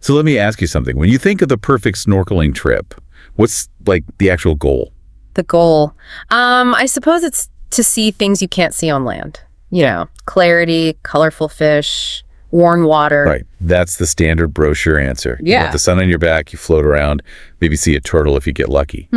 So let me ask you something. When you think of the perfect snorkeling trip, what's like the actual goal? The goal. I suppose it's to see things you can't see on land. You know, clarity, colorful fish, warm water. Right. That's the standard brochure answer. Yeah. You got the sun on your back, you float around, maybe see a turtle if you get lucky.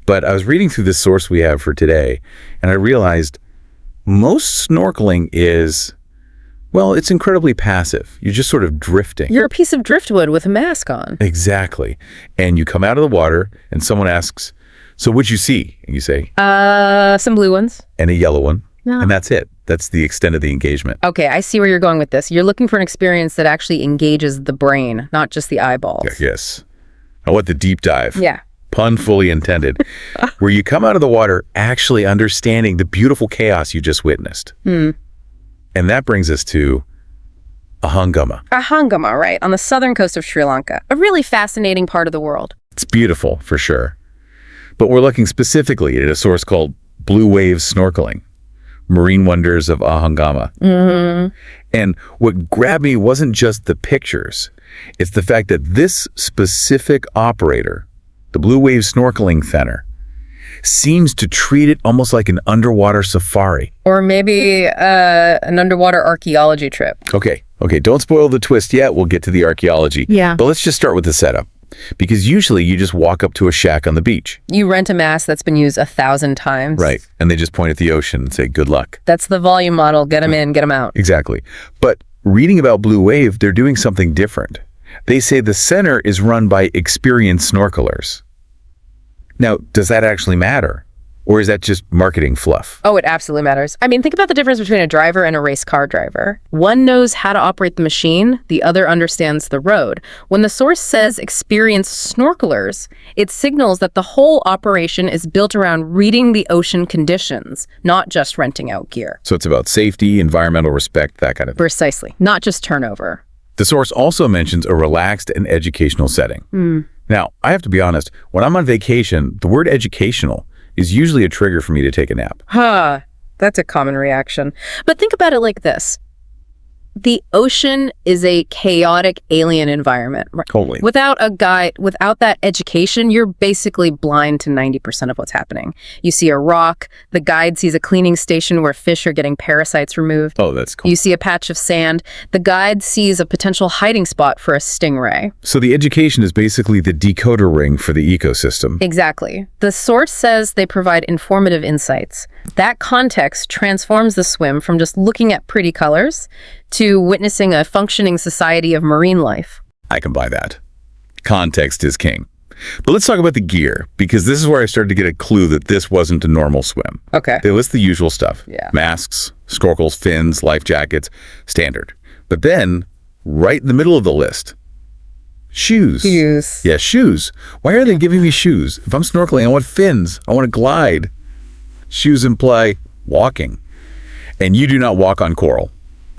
But I was reading through this source we have for today, and I realized most snorkeling is, well, it's incredibly passive. You're just sort of drifting. You're a piece of driftwood with a mask on. Exactly. And you come out of the water, and someone asks, so what'd you see? And you say, Some blue ones. and a yellow one. No. And that's it. That's the extent of the engagement. Okay, I see where you're going with this. You're looking for an experience that actually engages the brain, not just the eyeballs. Yes. I want the deep dive. Yeah. Pun fully intended. Where you come out of the water actually understanding the beautiful chaos you just witnessed. And that brings us to Ahangama. Ahangama, right, on the southern coast of Sri Lanka. A really fascinating part of the world. It's beautiful, for sure. But we're looking specifically at a source called Blue Wave Snorkeling, Marine Wonders of Ahangama. And what grabbed me wasn't just the pictures. It's the fact that this specific operator, the Blue Wave Snorkeling Center, seems to treat it almost like an underwater safari. Or maybe an underwater archaeology trip. Okay, don't spoil the twist yet. We'll get to the archaeology. Yeah. But let's just start with the setup. Because usually you just walk up to a shack on the beach. You rent a mast that's been used 1,000 times. Right. And they just point at the ocean and say, good luck. That's the volume model. Get them in, get them out. Exactly. But reading about Blue Wave, they're doing something different. They say the center is run by experienced snorkelers. Now, does that actually matter? Or is that just marketing fluff? Oh, it absolutely matters. I mean, think about the difference between a driver and a race car driver. One knows how to operate the machine, the other understands the road. When the source says experienced snorkelers, it signals that the whole operation is built around reading the ocean conditions, not just renting out gear. So it's about safety, environmental respect, that kind of thing. Precisely, not just turnover. The source also mentions a relaxed and educational setting. Now, I have to be honest, when I'm on vacation, the word educational is usually a trigger for me to take a nap. That's a common reaction. But think about it like this. The ocean is a chaotic alien environment. Totally. Without a guide, without that education, you're basically blind to 90% of what's happening. You see a rock, the guide sees a cleaning station where fish are getting parasites removed. Oh, that's cool. You see a patch of sand, the guide sees a potential hiding spot for a stingray. So the education is basically the decoder ring for the ecosystem. Exactly. The source says they provide informative insights. That context transforms the swim from just looking at pretty colors to witnessing a functioning society of marine life. I can buy that. Context is king. But let's talk about the gear, because this is where I started to get a clue that this wasn't a normal swim. Okay. They list the usual stuff. Yeah. Masks, snorkels, fins, life jackets, standard. But then, right in the middle of the list, shoes. Shoes. Yeah, shoes. Why are they giving me shoes? If I'm snorkeling, I want fins. I want to glide. Shoes imply walking. And you do not walk on coral.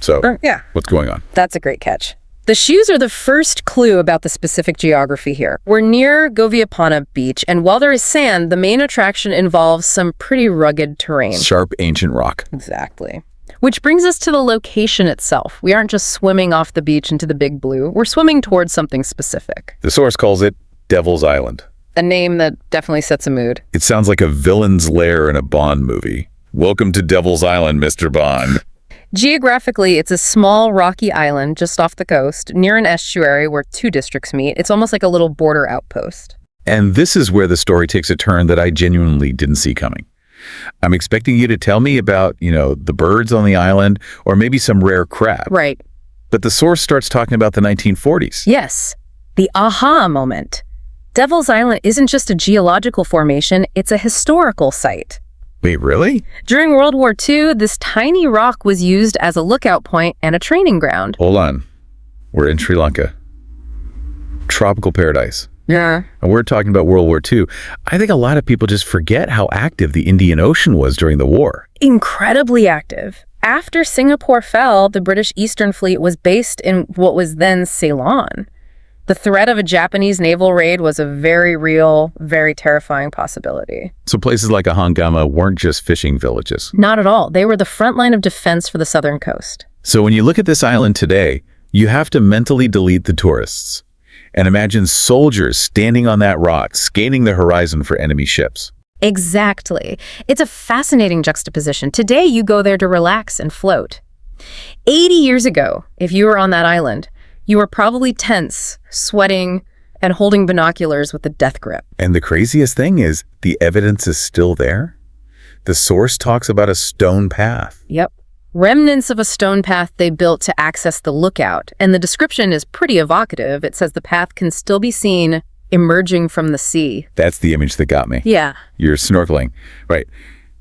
So, Yeah. what's going on? That's a great catch. The shoes are the first clue about the specific geography here. We're near Goviapana Beach, and while there is sand, the main attraction involves some pretty rugged terrain. Sharp ancient rock. Exactly. Which brings us to the location itself. We aren't just swimming off the beach into the big blue. We're swimming towards something specific. The source calls it Devil's Island. A name that definitely sets a mood. It sounds like a villain's lair in a Bond movie. Welcome to Devil's Island, Mr. Bond. Geographically, it's a small rocky island just off the coast, near an estuary where two districts meet. It's almost like a little border outpost. And this is where the story takes a turn that I genuinely didn't see coming. I'm expecting you to tell me about, the birds on the island, or maybe some rare crab. Right. But the source starts talking about the 1940s. Yes. The aha moment. Devil's Island isn't just a geological formation, it's a historical site. Wait, really? During World War II, this tiny rock was used as a lookout point and a training ground. Hold on. We're in Sri Lanka. Tropical paradise. Yeah. And we're talking about World War II. I think a lot of people just forget how active the Indian Ocean was during the war. Incredibly active. After Singapore fell, the British Eastern Fleet was based in what was then Ceylon. The threat of a Japanese naval raid was a very real, very terrifying possibility. So places like Ahangama weren't just fishing villages. Not at all. They were the front line of defense for the southern coast. So when you look at this island today, you have to mentally delete the tourists. And imagine soldiers standing on that rock, scanning the horizon for enemy ships. Exactly. It's a fascinating juxtaposition. Today, you go there to relax and float. 80 years ago, if you were on that island, you were probably tense, sweating, and holding binoculars with a death grip. And the craziest thing is, the evidence is still there. The source talks about a stone path. Yep. Remnants of a stone path they built to access the lookout, and the description is pretty evocative. It says the path can still be seen emerging from the sea. That's the image that got me. Yeah. You're snorkeling. Right.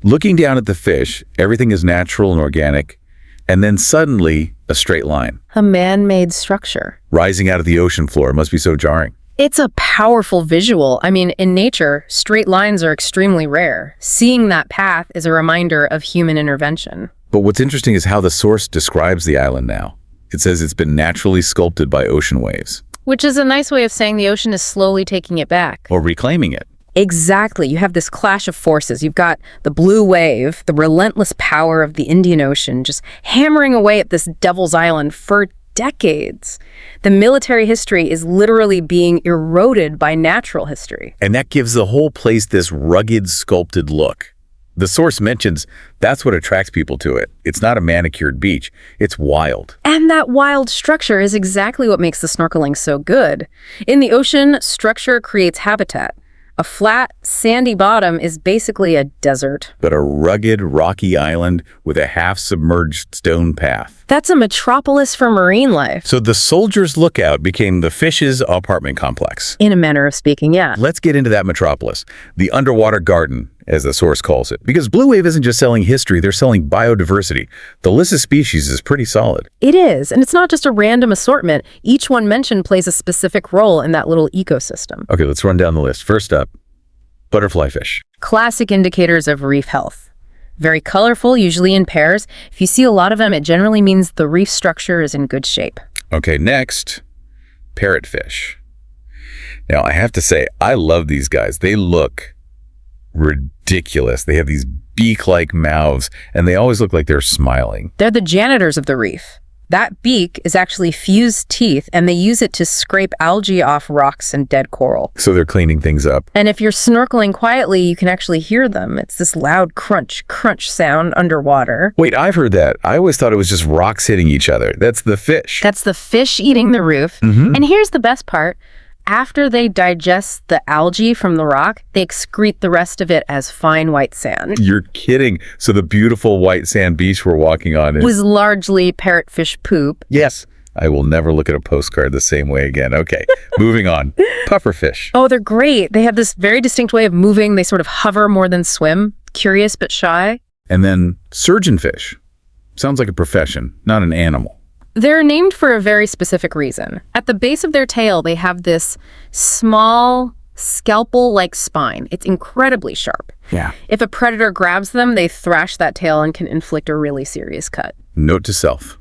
Looking down at the fish, everything is natural and organic, and then suddenly a straight line. A man-made structure. Rising out of the ocean floor must be so jarring. It's a powerful visual. I mean, in nature, straight lines are extremely rare. Seeing that path is a reminder of human intervention. But what's interesting is how the source describes the island now. It says it's been naturally sculpted by ocean waves. Which is a nice way of saying the ocean is slowly taking it back. Or reclaiming it. Exactly. You have this clash of forces. You've got the blue wave, the relentless power of the Indian Ocean, just hammering away at this Devil's Island for decades. The military history is literally being eroded by natural history. And that gives the whole place this rugged, sculpted look. The source mentions that's what attracts people to it. It's not a manicured beach. It's wild. And that wild structure is exactly what makes the snorkeling so good. In the ocean, structure creates habitat. A flat, sandy bottom is basically a desert. But a rugged, rocky island with a half-submerged stone path. That's a metropolis for marine life. So the Soldiers' Lookout became the fish's apartment complex. In a manner of speaking, yeah. Let's get into that metropolis, the underwater garden, as the source calls it. Because Blue Wave isn't just selling history, they're selling biodiversity. The list of species is pretty solid. It is, and it's not just a random assortment. Each one mentioned plays a specific role in that little ecosystem. Okay, let's run down the list. First up, butterfly fish. Classic indicators of reef health. Very colorful, usually in pairs. If you see a lot of them, it generally means the reef structure is in good shape. Okay, next, parrotfish. Now, I have to say, I love these guys. They look ridiculous. They have these beak-like mouths, and they always look like they're smiling. They're the janitors of the reef. That beak is actually fused teeth, and they use it to scrape algae off rocks and dead coral. So they're cleaning things up. And if you're snorkeling quietly, you can actually hear them. It's this loud crunch, crunch sound underwater. Wait, I've heard that. I always thought it was just rocks hitting each other. That's the fish. That's the fish eating the roof. And here's the best part. After they digest the algae from the rock, they excrete the rest of it as fine white sand. You're kidding. So the beautiful white sand beach we're walking on Was largely parrotfish poop. Yes. I will never look at a postcard the same way again. Okay, moving on. Pufferfish. Oh, they're great. They have this very distinct way of moving. They sort of hover more than swim. Curious but shy. And then surgeonfish. Sounds like a profession, not an animal. They're named for a very specific reason. At the base of their tail, they have this small scalpel-like spine. It's incredibly sharp. Yeah. If a predator grabs them, they thrash that tail and can inflict a really serious cut. Note to self,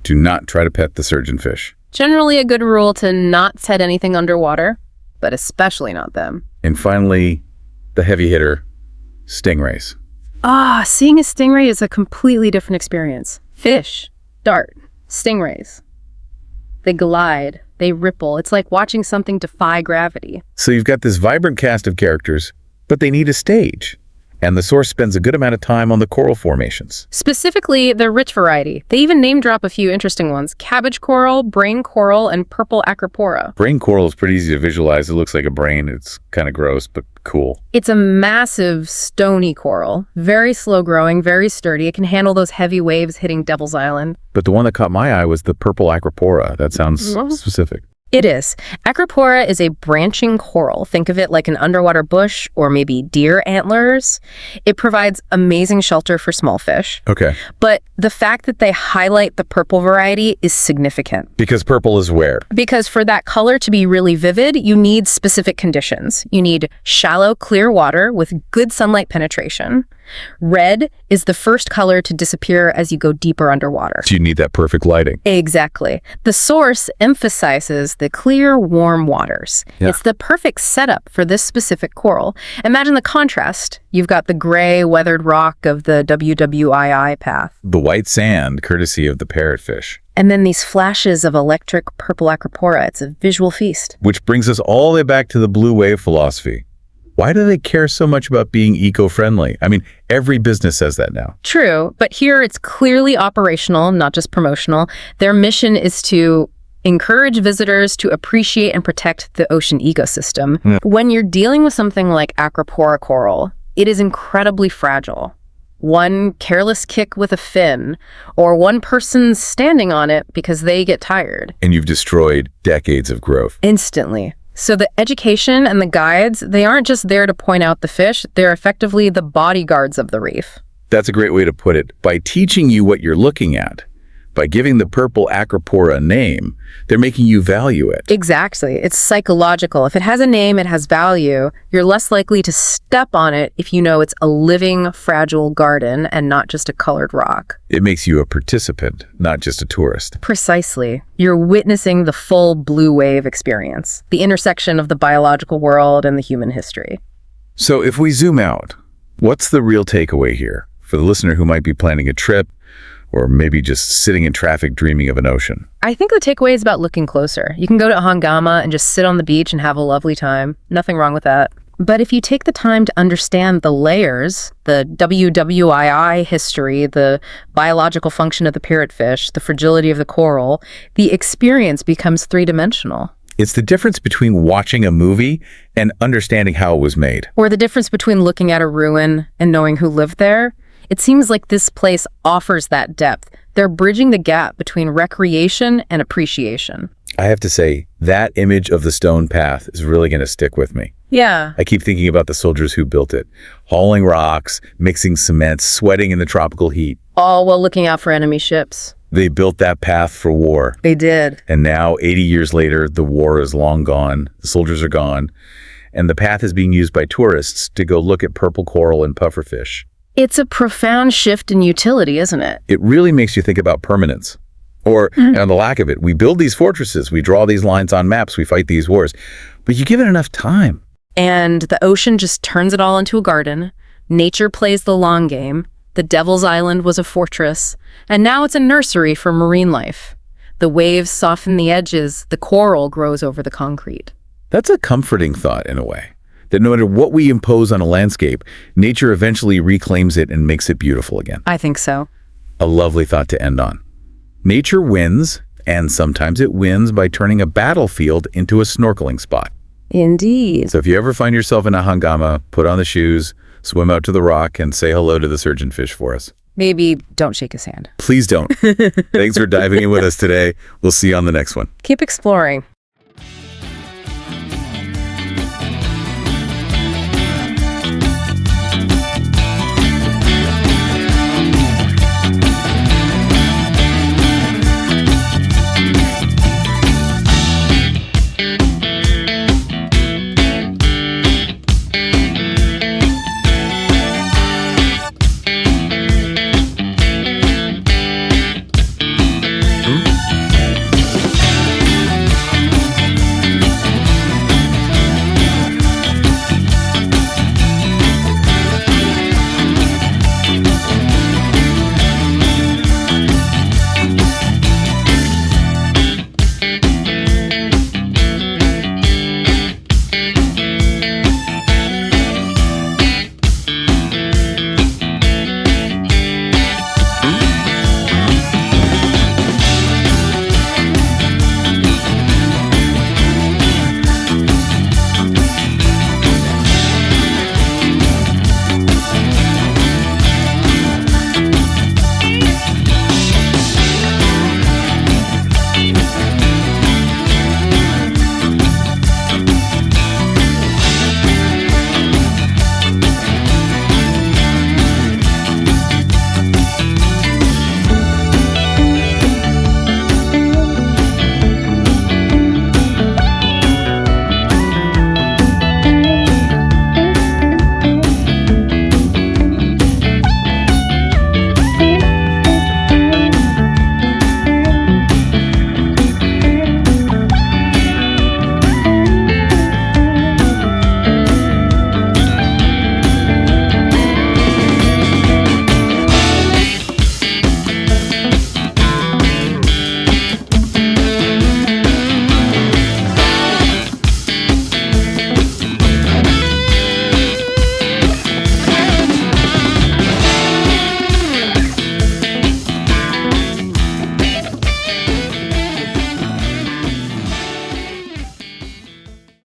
do not try to pet the surgeonfish. Generally a good rule to not set anything underwater, but especially not them. And finally, the heavy hitter, stingrays. Seeing a stingray is a completely different experience. Fish, dart, stingrays. They glide, they ripple. It's like watching something defy gravity. So you've got this vibrant cast of characters, but they need a stage. And the source spends a good amount of time on the coral formations. Specifically, the rich variety. They even name drop a few interesting ones. Cabbage coral, brain coral, and purple acropora. Brain coral is pretty easy to visualize. It looks like a brain. It's kind of gross, but cool. It's a massive stony coral. Very slow growing, very sturdy. It can handle those heavy waves hitting Devil's Island. But the one that caught my eye was the purple acropora. That sounds specific. It is. Acropora is a branching coral. Think of it like an underwater bush or maybe deer antlers. It provides amazing shelter for small fish. Okay. But the fact that they highlight the purple variety is significant. Because purple is where? Because for that color to be really vivid, you need specific conditions. You need shallow, clear water with good sunlight penetration. Red is the first color to disappear as you go deeper underwater. So you need that perfect lighting. Exactly. The source emphasizes the clear, warm waters. Yeah. It's the perfect setup for this specific coral. Imagine the contrast. You've got the gray, weathered rock of the WWII path. The white sand, courtesy of the parrotfish. And then these flashes of electric purple acropora. It's a visual feast. Which brings us all the way back to the blue wave philosophy. Why do they care so much about being eco-friendly? I mean, every business says that now. True, but here it's clearly operational, not just promotional. Their mission is to encourage visitors to appreciate and protect the ocean ecosystem. When you're dealing with something like acropora coral, it is incredibly fragile. One careless kick with a fin, or one person standing on it because they get tired. And you've destroyed decades of growth. Instantly. So the education and the guides, they aren't just there to point out the fish, they're effectively the bodyguards of the reef. That's a great way to put it. By teaching you what you're looking at, by giving the purple acropora a name, they're making you value it. Exactly. It's psychological. If it has a name, it has value. You're less likely to step on it if you know it's a living, fragile garden and not just a colored rock. It makes you a participant, not just a tourist. Precisely. You're witnessing the full blue wave experience, the intersection of the biological world and the human history. So if we zoom out, what's the real takeaway here for the listener who might be planning a trip, or maybe just sitting in traffic dreaming of an ocean? I think the takeaway is about looking closer. You can go to Ahangama and just sit on the beach and have a lovely time. Nothing wrong with that. But if you take the time to understand the layers, the WWII history, the biological function of the parrotfish, the fragility of the coral, the experience becomes three-dimensional. It's the difference between watching a movie and understanding how it was made. Or the difference between looking at a ruin and knowing who lived there. It seems like this place offers that depth. They're bridging the gap between recreation and appreciation. I have to say, that image of the stone path is really going to stick with me. Yeah. I keep thinking about the soldiers who built it, hauling rocks, mixing cement, sweating in the tropical heat. All while looking out for enemy ships. They built that path for war. They did. And now, 80 years later, the war is long gone, the soldiers are gone, and the path is being used by tourists to go look at purple coral and pufferfish. It's a profound shift in utility, isn't it? It really makes you think about permanence. Or, and the lack of it. We build these fortresses, we draw these lines on maps, we fight these wars. But you give it enough time. And the ocean just turns it all into a garden. Nature plays the long game. The Devil's Island was a fortress. And now it's a nursery for marine life. The waves soften the edges. The coral grows over the concrete. That's a comforting thought in a way. That no matter what we impose on a landscape, nature eventually reclaims it and makes it beautiful again. I think so. A lovely thought to end on. Nature wins, and sometimes it wins by turning a battlefield into a snorkeling spot. Indeed. So if you ever find yourself in Ahangama, put on the shoes, swim out to the rock, and say hello to the surgeonfish for us. Maybe don't shake his hand. Please don't. Thanks for diving in with us today. We'll see you on the next one. Keep exploring.